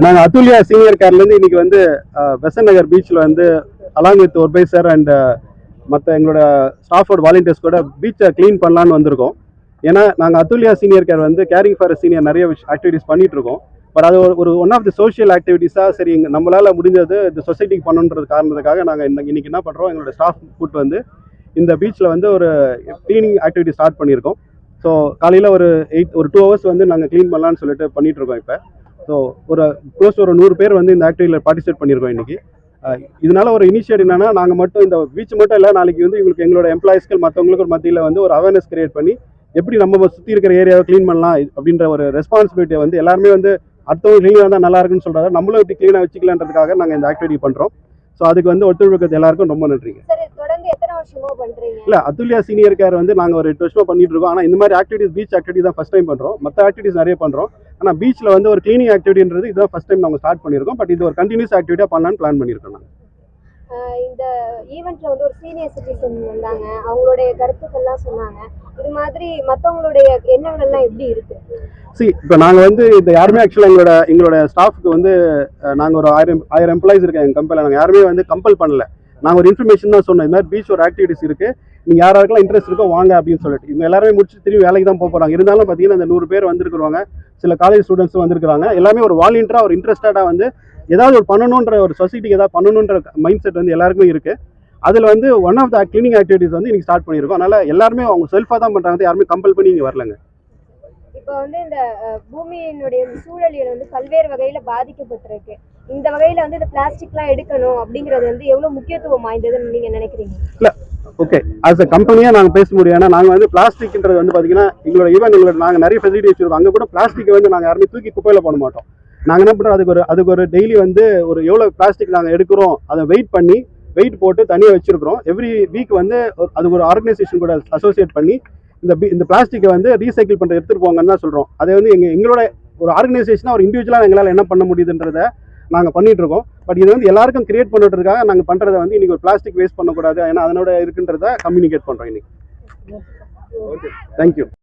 நாங்கள் அதுல்யா சீனியர் கேர்லேருந்து இன்னைக்கு வந்து பெசன்ட் நகர் பீச்சில் வந்து அலாங் வித் ஒர்பை சார் அண்ட் மற்ற எங்களோட ஸ்டாஃபோட வாலண்டியர்ஸ் கூட பீச்சை க்ளீன் பண்ணலான்னு வந்திருக்கோம். ஏன்னா நாங்கள் அதுல்யா சீனியர் கேர் வந்து கேரிங் ஃபார் சீனியர் நிறைய ஆக்டிவிட்டிஸ் பண்ணிட்டு இருக்கோம். பட் அது ஒரு ஒன் ஆஃப் தி சோஷியல் ஆக்டிவிட்டீஸாக சரி நம்மளால் முடிஞ்சது இந்த சொசைட்டிக்கு பண்ணுன்றது காரணத்துக்காக நாங்கள் இன்னைக்கு என்ன பண்ணுறோம், எங்களோட ஸ்டாஃப் கூட்டு வந்து இந்த பீச்சில் வந்து ஒரு க்ளீனிங் ஆக்டிவிட்டி ஸ்டார்ட் பண்ணியிருக்கோம். ஸோ காலையில் ஒரு 2 hours வந்து நாங்கள் க்ளீன் பண்ணலான்னு சொல்லிட்டு பண்ணிட்டு இருக்கோம். இப்போ ஸோ ஒரு க்ளோஸ் ஒரு 100 பேர் வந்து இந்த ஆக்டிவிட்டியில் பார்ட்டிசிபேட் பண்ணியிருக்கோம் இன்னைக்கு. இதனால ஒரு இனிஷியேட் என்னன்னா, நாங்கள் மட்டும் இந்த பீச் மட்டும் இல்லை, நாளைக்கு வந்து உங்களுக்கு எங்களோட எம்ப்ளாயிஸ்கள் மற்றவங்களுக்கு ஒரு மத்தியில் வந்து ஒரு அவேர்னஸ் கிரியேட் பண்ணி எப்படி நம்ம சுற்றி இருக்கிற ஏரியாவை க்ளீன் பண்ணலாம் அப்படின்ற ஒரு ரெஸ்பான்சிபிலிட்டியை வந்து எல்லாருமே வந்து அடுத்தவங்க க்ளீனாக இருந்தால் நல்லா இருக்குன்னு சொல்கிறாங்க. நம்மளும் எப்படி க்ளீனாக வச்சுக்கலான்றதுக்காக நாங்கள் இந்த ஆக்டிவிட்டி பண்ணுறோம். ஸோ அதுக்கு வந்து ஒத்துழைப்பு எல்லாருக்கும் ரொம்ப நன்றிங்க. இல்லை, அதுல்யா சீனியர் கேர் வந்து நாங்கள் ஒரு 8 வருஷமாக பண்ணிட்டு இருக்கோம். ஆனால் இந்த மாதிரி ஆக்டிவிட்டிஸ் பீச் ஆக்டிவிட்டி தான் ஃபஸ்ட் டைம் பண்ணுறோம். மற்ற ஆக்டிவிட்டிஸ் நிறைய பண்ணுறோம். ஆனால் பீச்சில் வந்து ஒரு க்ளீனிங் ஆக்டிவிட்டின்றது இதுதான் ஃபஸ்ட் டைம் நாங்கள் ஸ்டார்ட் பண்ணியிருக்கோம். பட் இது ஒரு கண்டினியூஸ் ஆக்டிவிட்டியாக பண்ணலான்னு பிளான் பண்ணியிருக்கோம். நாங்கள் இந்த ஈவெண்ட்ல வந்து ஒரு சீனியர் சிட்டிசன் வந்தாங்க, அவங்களுடைய கருத்துக்கள்லாம் சொன்னாங்க. இது மாதிரி மற்றவங்களுடைய எண்ணங்கள்லாம் எப்படி இருக்கு? இப்போ நாங்கள் வந்து இந்த யாருமே ஆக்சுவலாக எங்களோட ஸ்டாஃப்க்கு வந்து நாங்கள் ஒரு 1000 எம்ப்ளாயிஸ் இருக்கேன் எங்கள் கம்பெனியில். நாங்கள் யாருமே வந்து கம்பல் பண்ணல. நாங்கள் ஒரு இன்ஃபர்மேஷன் தான் சொன்னோம், இந்த மாதிரி பீச் ஒரு ஆக்டிவிட்டிஸ் இருக்குது, நீங்கள் யாராருக்கெல்லாம் இன்ட்ரெஸ்ட் இருக்கோ வாங்க அப்படின்னு சொல்லிட்டு. இவங்க எல்லாருமே முடிச்சு திரும்பி வேலைக்கு தான் போகிறாங்க. இருந்தாலும் பார்த்தீங்கன்னா இந்த 100 பேர் வந்துருக்குறாங்க. சில காலேஜ் ஸ்டூடெண்ட்ஸும் வந்துருக்காங்க. எல்லாமே ஒரு வாலண்டியராக ஒரு இன்ட்ரெஸ்டடாக வந்து ஏதாவது ஒரு பண்ணணுன்ற ஒரு சொசைட்டிக்கு ஏதாவது பண்ணணுன்ற மைண்ட் செட் வந்து எல்லாருக்குமே இருக்குது. அதில் வந்து one of the cleaning activities வந்து இன்னைக்கு ஸ்டார்ட் பண்ணியிருக்கோம். அதனால் எல்லாருமே அவங்க செல்ஃபாக தான் பண்ணுறாங்க, யாருமே கம்பல் பண்ணி இங்கே வரலங்க. இப்போ வந்து இந்த பூமியினுடைய சூழலியல் வந்து பல்வேறு வகையில் பாதிக்கப்பட்டிருக்கு. இந்த வகையில் வந்து இந்த பிளாஸ்டிக்லாம் எடுக்கணும் அப்படிங்கிறது வந்து எவ்வளோ முக்கியத்துவம் வாய்ந்ததுன்னு நீங்கள் நினைக்கிறீங்க? இல்லை, ஓகே, ஆஸ் அ கம்பெனியாக நாங்கள் பேச முடியும். ஏன்னா நாங்கள் வந்து பிளாஸ்டிக்ன்றது வந்து பார்த்தீங்கன்னா எங்களோட நாங்கள் நிறைய ஃபெசிலிட்டி வச்சுருக்கோம். அங்கே கூட பிளாஸ்டிக் வந்து நாங்கள் யாருமே தூக்கி குப்பையில் போட மாட்டோம். நாங்கள் என்ன பண்ணுறோம், அதுக்கு ஒரு டெய்லி வந்து ஒரு எவ்வளோ பிளாஸ்டிக் நாங்கள் எடுக்கிறோம் அதை வெயிட் போட்டு தனியாக வச்சுருக்கிறோம். எவ்ரி வீக் வந்து அதுக்கு ஒரு ஆர்கனைசேஷன் கூட அசோசியேட் பண்ணி இந்த பிளாஸ்டிக்கை வந்து ரீசைக்கிள் பண்ணுற எடுத்துகிட்டு போங்கன்னு தான் சொல்கிறோம். அதை வந்து எங்களோட ஒரு ஆர்கனைசேஷனாக ஒரு இண்டிவிஜுவலாக எங்களால் என்ன பண்ண முடியுதுன்றதை நாங்கள் பண்ணிட்டு இருக்கோம். பட் இது வந்து எல்லாருக்கும் கிரியேட் பண்ணுறதுக்காக நாங்கள் பண்ணுறதை வந்து இன்றைக்கி ஒரு பிளாஸ்டிக் வேஸ்ட் பண்ணக்கூடாது, ஏன்னா அதனோட இருக்குன்றதை கம்யூனிகேட் பண்ணுறோம் இன்றைக்கி. Okay, thank you.